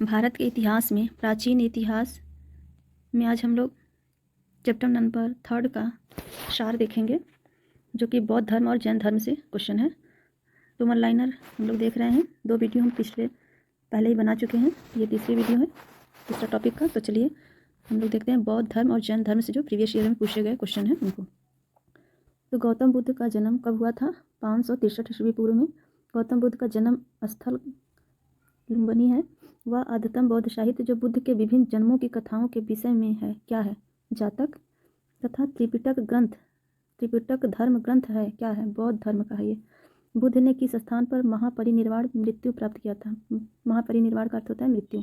भारत के इतिहास में प्राचीन इतिहास में आज हम लोग चैप्टर नंबर 3 का सार देखेंगे, जो कि बौद्ध धर्म और जैन धर्म से क्वेश्चन है। तो वन लाइनर हम लोग देख रहे हैं। 2 वीडियो हम पहले ही बना चुके हैं। ये तीसरी वीडियो है तीसरा टॉपिक का। तो चलिए हम लोग देखते हैं बौद्ध धर्म और जैन धर्म से जो प्रीवियस ईयर में पूछे गए क्वेश्चन हैं उनको। तो गौतम बुद्ध का जन्म कब हुआ था? 563 ईस्वी पूर्व में। गौतम बुद्ध का जन्म स्थल लुम्बिनी है। वह आद्यतम बौद्ध साहित्य जो बुद्ध के विभिन्न जन्मों की कथाओं के विषय में है क्या है? जातक तथा त्रिपिटक धर्म ग्रंथ है क्या है? बौद्ध धर्म का है ये। बुद्ध ने किस स्थान पर महापरिनिर्वाण मृत्यु प्राप्त किया था? महापरिनिर्वाण का अर्थ होता है मृत्यु।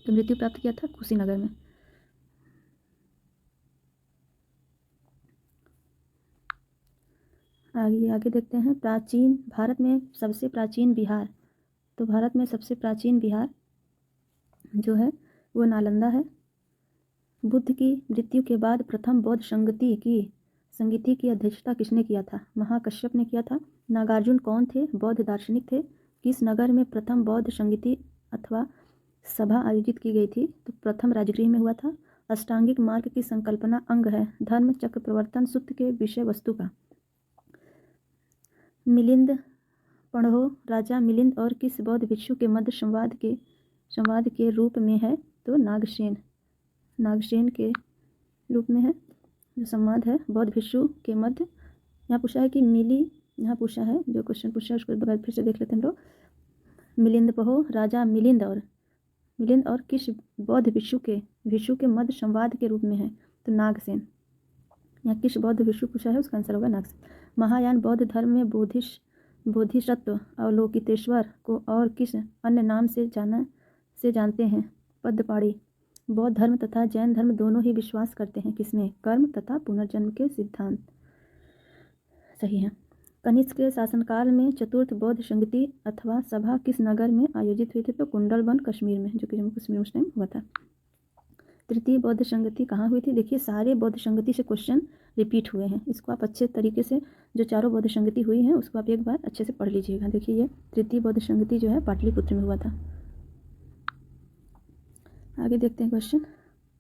तो मृत्यु प्राप्त किया था कुशीनगर में। आगे देखते हैं। प्राचीन भारत में सबसे प्राचीन विहार। तो भारत में सबसे प्राचीन विहार जो है वो नालंदा है। बुद्ध की मृत्यु के बाद प्रथम बौद्ध संगीति की अध्यक्षता किसने किया था? महाकश्यप ने किया था। नागार्जुन कौन थे? बौद्ध दार्शनिक थे। किस नगर में प्रथम बौद्ध संगीति अथवा सभा आयोजित की गई थी? तो प्रथम राजगृह में हुआ था। अष्टांगिक मार्ग की संकल्पना अंग है धर्म चक्र प्रवर्तन सूत्र के विषय वस्तु का। मिलिंद पढ़ो राजा मिलिंद और किस बौद्ध भिक्षु के मध्य संवाद के रूप में है? तो नागसेन के रूप में है जो संवाद है बौद्ध भिक्षु के मध्य। यहाँ पूछा है कि यहाँ पूछा है जो क्वेश्चन पूछा है उसको एक बार फिर से देख लेते हैं हम लोग। मिलिंद पहो राजा मिलिंद और किस बौद्ध भिक्षु के मध्य संवाद के रूप में है? तो नागसेन। यहाँ किस बौद्ध भिक्षु पूछा है उसका आंसर होगा नागसेन। महायान बौद्ध धर्म में बोधिसत्व अवलोकितेश्वर को और किस अन्य नाम से जानते हैं? पद्मपाणि। बौद्ध धर्म तथा जैन धर्म दोनों ही विश्वास करते हैं किसमें? कर्म तथा पुनर्जन्म के सिद्धांत। सही है। कनिष्क के शासनकाल में चतुर्थ बौद्ध संगीति अथवा सभा किस नगर में आयोजित हुई थी? तो कुंडलवन कश्मीर में, जो कि जम्मू कश्मीर में उस टाइम हुआ था। तृतीय बौद्ध संगति कहाँ हुई थी? देखिए सारे बौद्ध संगति से क्वेश्चन रिपीट हुए हैं। इसको आप अच्छे तरीके से जो चारों बौद्ध संगति हुई हैं उसको आप एक बार अच्छे से पढ़ लीजिएगा। देखिए ये तृतीय बौद्ध संगति जो है पाटलिपुत्र में हुआ था। आगे देखते हैं क्वेश्चन।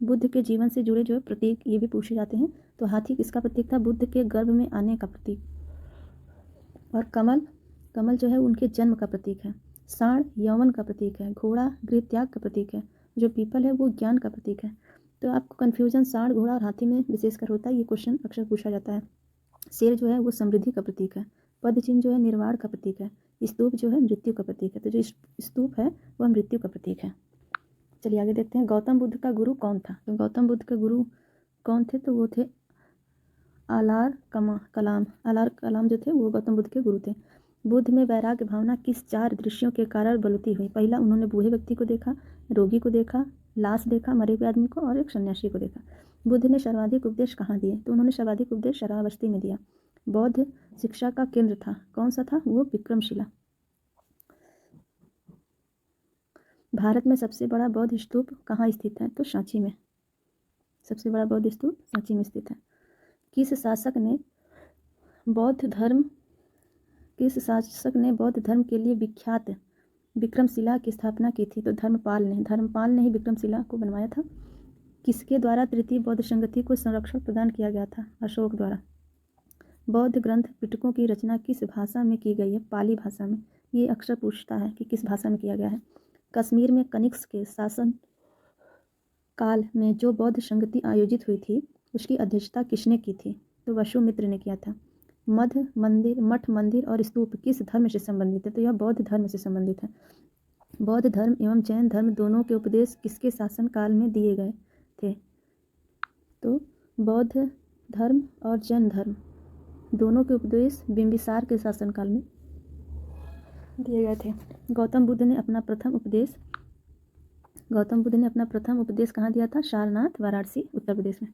बुद्ध के जीवन से जुड़े जो है प्रतीक ये भी पूछे जाते हैं। तो हाथी किसका प्रतीक था? बुद्ध के गर्भ में आने का प्रतीक। और कमल जो है उनके जन्म का प्रतीक है। सांड यौवन का प्रतीक है। घोड़ा गृह त्याग का प्रतीक है। जो पीपल है वो ज्ञान का प्रतीक है। तो आपको कन्फ्यूजन सांड घोड़ा और हाथी में विशेषकर होता है। ये क्वेश्चन अक्सर पूछा जाता है। शेर जो है वो समृद्धि का प्रतीक है। पद चिन्ह जो है निर्वाण का प्रतीक है। स्तूप जो है मृत्यु का प्रतीक है। तो जो स्तूप है वह मृत्यु का प्रतीक है। चलिए आगे देखते हैं। गौतम बुद्ध का गुरु कौन था? तो गौतम बुद्ध के गुरु कौन थे? तो वो थे आलार कलाम जो थे वो गौतम बुद्ध के गुरु थे। बुद्ध में वैराग्य भावना किस 4 दृश्यों के कारण बलवती हुई? पहला उन्होंने बूढ़े व्यक्ति को देखा, रोगी को देखा, लाश देखा मरे हुए आदमी को, और एक सन्यासी को देखा। बुद्ध ने सर्वाधिक उपदेश कहाँ दिए? तो उन्होंने सर्वाधिक उपदेश शरावस्ती में दिया। बौद्ध शिक्षा का केंद्र था कौन सा था? वो विक्रमशिला। भारत में सबसे बड़ा बौद्ध स्तूप कहाँ स्थित है? तो सांची में। सबसे बड़ा बौद्ध स्तूप सांची में स्थित है। किस शासक ने बौद्ध धर्म के लिए विख्यात विक्रमशिला की स्थापना की थी? तो धर्मपाल ने ही विक्रमशिला को बनवाया था। किसके द्वारा तृतीय बौद्ध संगति को संरक्षण प्रदान किया गया था? अशोक द्वारा। बौद्ध ग्रंथ पिटकों की रचना किस भाषा में की गई है? पाली भाषा में। ये अक्सर पूछता है कि किस भाषा में किया गया है। कश्मीर में कनिष्क के शासन काल में जो बौद्ध संगति आयोजित हुई थी उसकी अध्यक्षता किसने की थी? तो वसुमित्र ने किया था। मठ मंदिर और स्तूप किस धर्म से संबंधित है? तो यह बौद्ध धर्म से संबंधित है। बौद्ध धर्म एवं जैन धर्म दोनों के उपदेश किसके शासन काल में दिए गए थे? तो बौद्ध धर्म और जैन धर्म दोनों के उपदेश बिंबिसार के शासनकाल में दिए गए थे। गौतम बुद्ध ने अपना प्रथम उपदेश कहाँ दिया था? सारनाथ वाराणसी उत्तर प्रदेश में।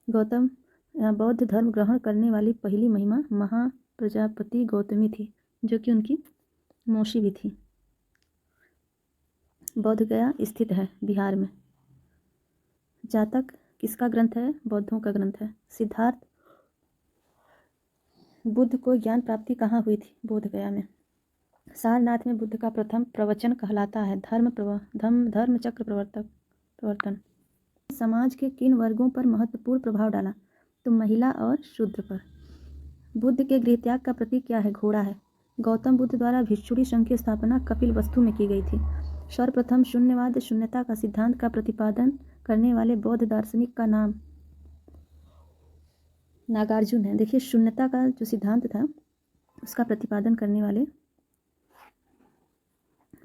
गौतम बौद्ध धर्म ग्रहण करने वाली पहली महिमा महाप्रजापति गौतमी थी, जो कि उनकी मौसी भी थी। बौद्ध गया स्थित है बिहार में। जातक किसका ग्रंथ है? बौद्धों का ग्रंथ है। सिद्धार्थ बुद्ध को ज्ञान प्राप्ति कहाँ हुई थी? बोध गया में। सारनाथ में बुद्ध का प्रथम प्रवचन कहलाता है। धर्म चक्र प्रवर्तन समाज के किन वर्गों पर महत्वपूर्ण प्रभाव डाला? तो महिला और शूद्र पर। बुद्ध के गृहत्याग का प्रतीक क्या है? घोड़ा है। गौतम बुद्ध द्वारा भिक्षुणी संघ की स्थापना कपिल वस्तु में की गई थी। सर्वप्रथम शून्यवाद शून्यता का सिद्धांत का प्रतिपादन करने वाले बौद्ध दार्शनिक का नाम नागार्जुन है। देखिए, शून्यता का जो सिद्धांत था उसका प्रतिपादन करने वाले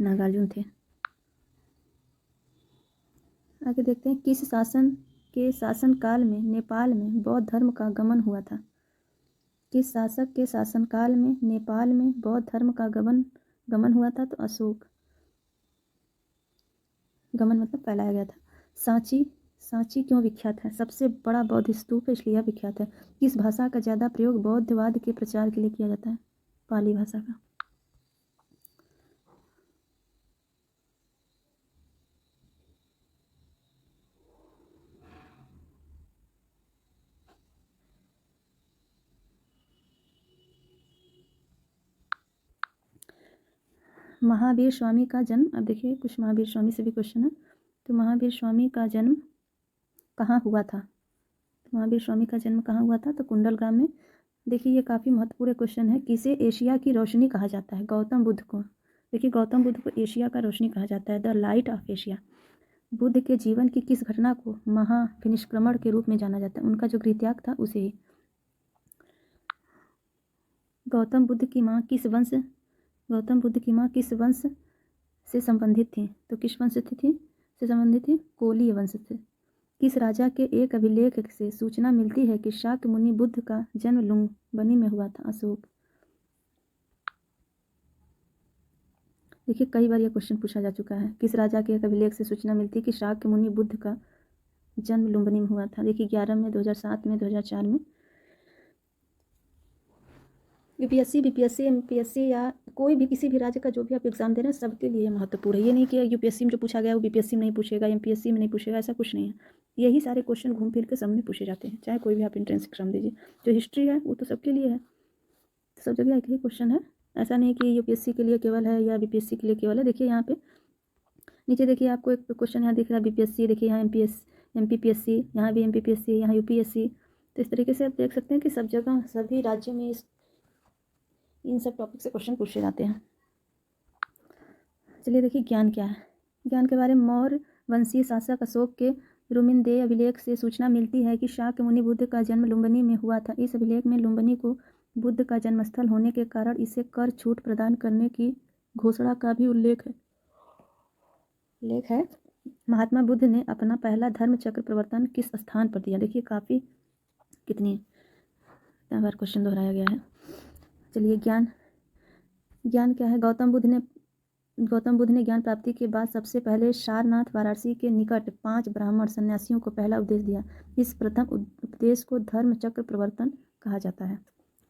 नागार्जुन थे। आगे देखते हैं, किस शासन के शासनकाल में नेपाल में बौद्ध धर्म का गमन हुआ था? किस शासक के शासनकाल में नेपाल में बौद्ध धर्म का गमन हुआ था? तो अशोक। गमन मतलब फैलाया गया था। सांची क्यों विख्यात है? सबसे बड़ा बौद्ध स्तूप है इसलिए विख्यात है। किस भाषा का ज़्यादा प्रयोग बौद्धवाद के प्रचार के लिए किया जाता है? पाली भाषा का। महावीर स्वामी का जन्म, अब देखिए कुछ महावीर स्वामी से भी क्वेश्चन है। तो महावीर स्वामी का जन्म कहाँ हुआ था? महावीर स्वामी का जन्म कहाँ हुआ था? तो कुंडलग्राम में। देखिए, ये काफ़ी महत्वपूर्ण क्वेश्चन है। किसे एशिया की रोशनी कहा जाता है? गौतम बुद्ध को। देखिए, गौतम बुद्ध को एशिया का रोशनी कहा जाता है, the light of Asia. Buddha के जीवन की किस घटना को महाविनिष्क्रमण के रूप में जाना जाता है? उनका जो गृहत्याग था उसे ही। गौतम बुद्ध की माँ किस वंश से संबंधित थी? तो किस वंश से संबंधित थी? कोलीय वंश से। किस राजा के एक अभिलेख से सूचना मिलती है कि शाक्य मुनि बुद्ध का जन्म लुम्बिनी में हुआ था? अशोक। देखिए, कई बार यह क्वेश्चन पूछा जा चुका है। किस राजा के एक अभिलेख से सूचना मिलती है कि शाक्य मुनि बुद्ध का जन्म लुम्बिनी में हुआ था? देखिए, 11 में, 2007 में, 2004 में। यूपीएससी एमपीएससी या कोई भी किसी भी राज्य का जो भी आप एग्जाम दे रहे हैं सबके लिए महत्वपूर्ण है। ये नहीं कि यूपीएससी में जो पूछा गया वो बीपीएससी में नहीं पूछेगा, एमपीएससी में नहीं पूछेगा, ऐसा कुछ नहीं है। यही सारे क्वेश्चन घूम फिर के सब में पूछे जाते हैं, चाहे कोई भी आप एंट्रेंस एग्जाम दीजिए। जो हिस्ट्री है वो तो सबके लिए है, सब जगह एक ही क्वेश्चन है। ऐसा नहीं कि यूपीएससी के लिए केवल है या बीपीएससी के लिए केवल है। देखिए यहाँ पे नीचे देखिए, आपको एक क्वेश्चन यहाँ दिख रहा है बीपीएससी। देखिए यहाँ एमपीपीएससी, यहाँ भी एमपीपीएससी, यहाँ यूपीएससी। तो इस तरीके से आप देख सकते हैं कि सब जगह सभी राज्यों में इन सब टॉपिक से क्वेश्चन पूछे जाते हैं। चलिए देखिए, ज्ञान क्या है। ज्ञान के बारे में मौर्य वंशीय शासक अशोक के रुमिनदेय अभिलेख से सूचना मिलती है कि शाक्य मुनि बुद्ध का जन्म लुम्बिनी में हुआ था। इस अभिलेख में लुम्बिनी को बुद्ध का जन्मस्थल होने के कारण इसे कर छूट प्रदान करने की घोषणा का भी उल्लेख है। महात्मा बुद्ध ने अपना पहला धर्म चक्र प्रवर्तन किस स्थान पर दिया? देखिए, काफ़ी कितनी बार क्वेश्चन दोहराया गया है। चलिए, ज्ञान क्या है। गौतम बुद्ध ने ज्ञान प्राप्ति के बाद सबसे पहले सारनाथ वाराणसी के निकट 5 ब्राह्मण सन्यासियों को पहला उपदेश दिया। इस प्रथम उपदेश को धर्म चक्र प्रवर्तन कहा जाता है।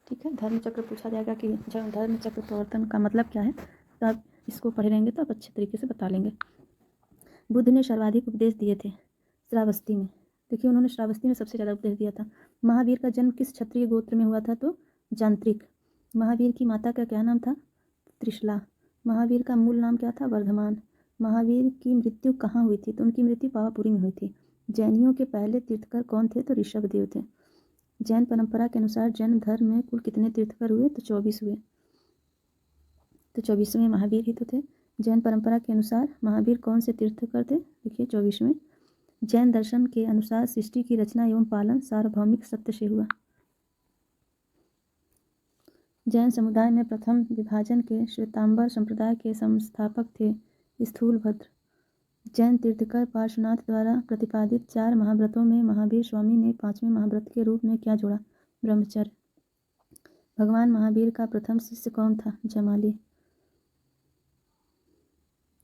ठीक है, धर्म चक्र पूछा जाएगा कि धर्म चक्र प्रवर्तन का मतलब क्या है, तो आप इसको पढ़े रहेंगे तो आप अच्छे तरीके से बता लेंगे। बुद्ध ने सर्वाधिक उपदेश दिए थे श्रावस्ती में। देखिए, उन्होंने श्रावस्ती में सबसे ज़्यादा उपदेश दिया था। महावीर का जन्म किस क्षत्रिय गोत्र में हुआ था? तो जांत्रिक। महावीर की माता का क्या नाम था? त्रिशला। महावीर का मूल नाम क्या था? वर्धमान। महावीर की मृत्यु कहाँ हुई थी? तो उनकी मृत्यु पावापुरी में हुई थी। जैनियों के पहले तीर्थकर कौन थे? तो ऋषभदेव थे। जैन परंपरा के अनुसार जैन धर्म में कुल कितने तीर्थकर हुए? तो 24 हुए। तो 24वें महावीर ही तो थे। जैन परंपरा के अनुसार महावीर कौन से तीर्थकर थे? देखिए, 24वें। जैन दर्शन के अनुसार सृष्टि की रचना एवं पालन सार्वभौमिक सत्य से हुआ। जैन समुदाय में प्रथम विभाजन के श्वेतांबर संप्रदाय के संस्थापक थे स्थूलभद्र। जैन तीर्थकर पार्श्वनाथ द्वारा प्रतिपादित 4 महाव्रतों में महावीर स्वामी ने 5वें महाव्रत के रूप में क्या जोड़ा? ब्रह्मचर्य। भगवान महावीर का प्रथम शिष्य कौन था? जमाली।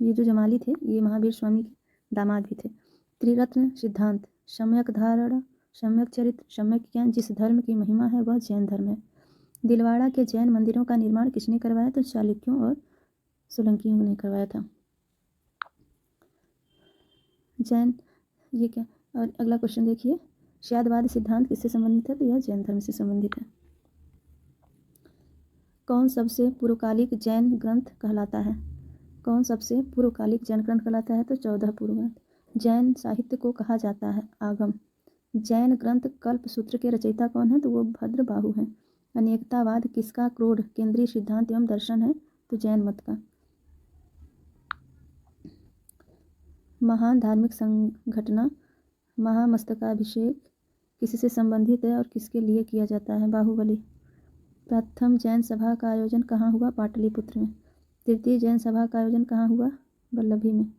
ये जो जमाली थे ये महावीर स्वामी के दामाद भी थे। त्रिरत्न सिद्धांत, सम्यक धारणा, सम्यक चरित्र, सम्यक ज्ञान, जिस धर्म की महिमा है वह जैन धर्म है। दिलवाड़ा के जैन मंदिरों का निर्माण किसने करवाया? तो चालुक्यों और सोलंकियों ने करवाया था। जैन, ये क्या, और अगला क्वेश्चन देखिए, श्यादवाद सिद्धांत किससे संबंधित है? तो यह जैन धर्म से संबंधित है। कौन सबसे पूर्वकालिक जैन ग्रंथ कहलाता है? कौन सबसे पूर्वकालिक जैन ग्रंथ कहलाता है? तो 14 पूर्व ग्रंथ। जैन साहित्य को कहा जाता है आगम। जैन ग्रंथ कल्पसूत्र के रचयिता कौन है? तो वो भद्रबाहु हैं। अनेकतावाद किसका क्रोध केंद्रीय सिद्धांत एवं दर्शन है? तो जैन मत का। महान धार्मिक संघटना महामस्तकाभिषेक किससे संबंधित है और किसके लिए किया जाता है? बाहुबली। प्रथम जैन सभा का आयोजन कहाँ हुआ? पाटलिपुत्र में। तृतीय जैन सभा का आयोजन कहाँ हुआ? वल्लभी में।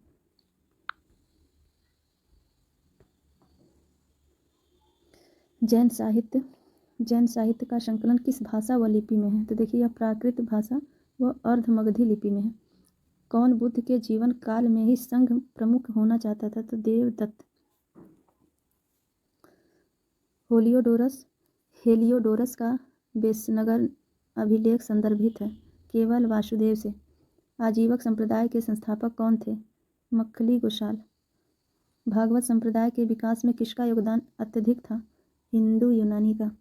जैन साहित्य का संकलन किस भाषा व लिपि में है? तो देखिए यह प्राकृत भाषा व अर्धमगधी लिपि में है। कौन बुद्ध के जीवन काल में ही संघ प्रमुख होना चाहता था? तो देवदत्त। हेलियोडोरस का बेसनगर अभिलेख संदर्भित है केवल वासुदेव से। आजीवक संप्रदाय के संस्थापक कौन थे? मक्खली गोशाल। भागवत संप्रदाय के विकास में किसका योगदान अत्यधिक था? हिंदू यूनानी का।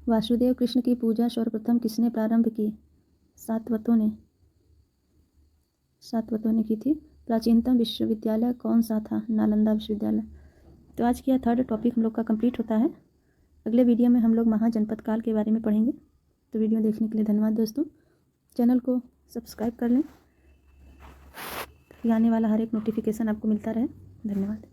वासुदेव कृष्ण की पूजा सर्वप्रथम किसने प्रारंभ की? सातवतों ने की थी। प्राचीनतम विश्वविद्यालय कौन सा था? नालंदा विश्वविद्यालय। तो आज की यह थर्ड टॉपिक हम लोग का कंप्लीट होता है। अगले वीडियो में हम लोग महाजनपद काल के बारे में पढ़ेंगे। तो वीडियो देखने के लिए धन्यवाद दोस्तों। चैनल को सब्सक्राइब कर लें, आने वाला हर एक नोटिफिकेशन आपको मिलता रहे। धन्यवाद।